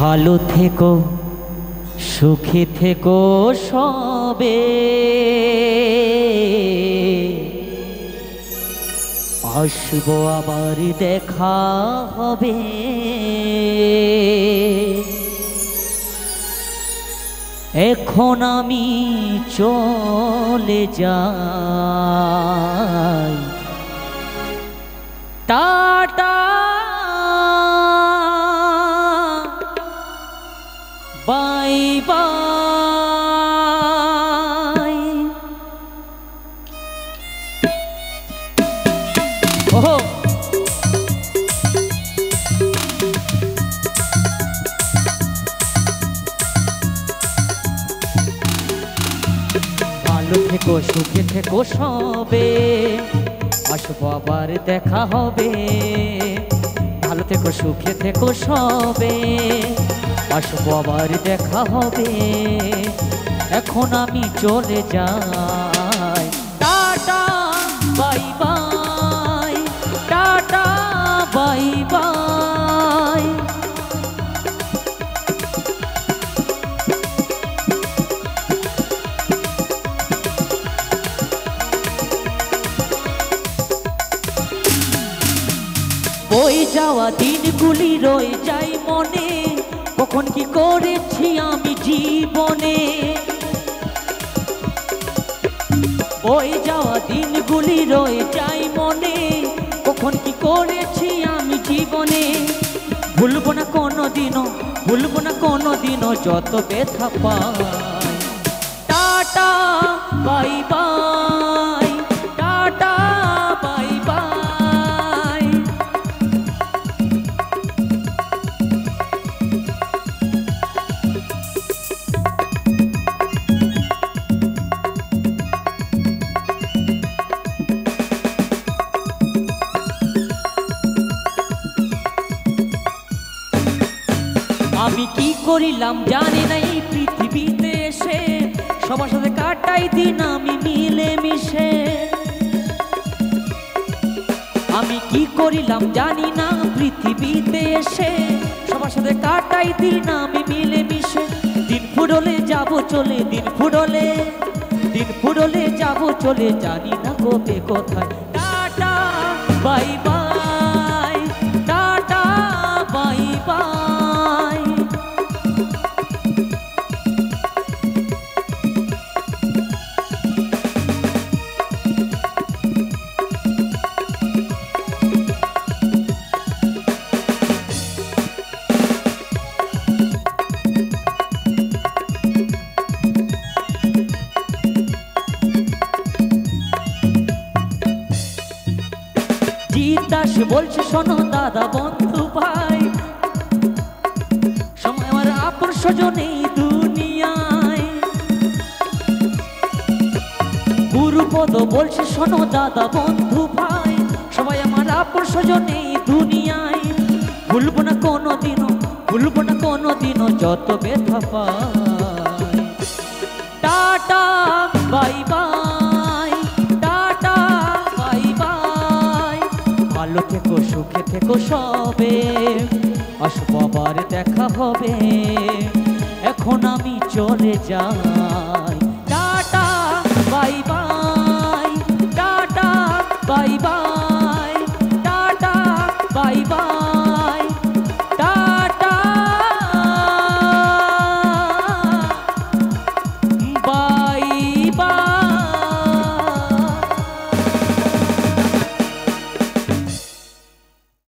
ভালো থেকো সুখে থেকো সবে, আসবো আবার দেখা হবে। এখন আমি চলে যাই, টাটা বাই বাই। ওহো ভালো থেকো সুখে থেকো সবে, আসবো আবার দেখা হবে। ভালো থেকো সুখে থেকো সবে, আসবো আবার দেখা হবে। এখন আমি চলে যাই, tata bye bye, tata bye by. বই যাওয়া দিনগুলি রয়ে যায় মনে, কখন কি করেছি আমি জীবনে। বই যাওয়া দিনগুলি রয়ে যায় মনে, কখন কি করেছি আমি জীবনে। ভুলবো না কোনোদিনও, ভুলবো না কোনোদিনও যত ব্যথা পাই। Tata bye bye, tata bye bye. আমি কি করিলাম জানি না এই পৃথিবীতে এসে, সবার সাথে কাটাই দিন আমি মিলে মিশে। আমি কি করিলাম জানি না পৃথিবীতে এসে, সবার সাথে কাটাই দিন আমি মিলে মিশে। দিন ফুরলে যাব চলে, দিন ফুরলে, দিন ফুরলে যাব চলে, জানি না কবে কোথায়। Tata bye bye, tata bye bye. জিতাস বলছে শোনো দাদা বন্ধু ভাই, সময় আমার আপন স্বজন এই দুনিয়ায়। গুরুপদ বলছে শোনো দাদা বন্ধু ভাই, সবাই আমার আপন স্বজন এই দুনিয়ায়। ভুলবো না কোনোদিনও, ভুলবো না কোনোদিনও যত ব্যথা পাই। Tata bye bye, tata bye bye. ভালো থেকো সুখে থেকো সবে, আসবো আবার দেখা হবে। এখন আমি চলে যাই,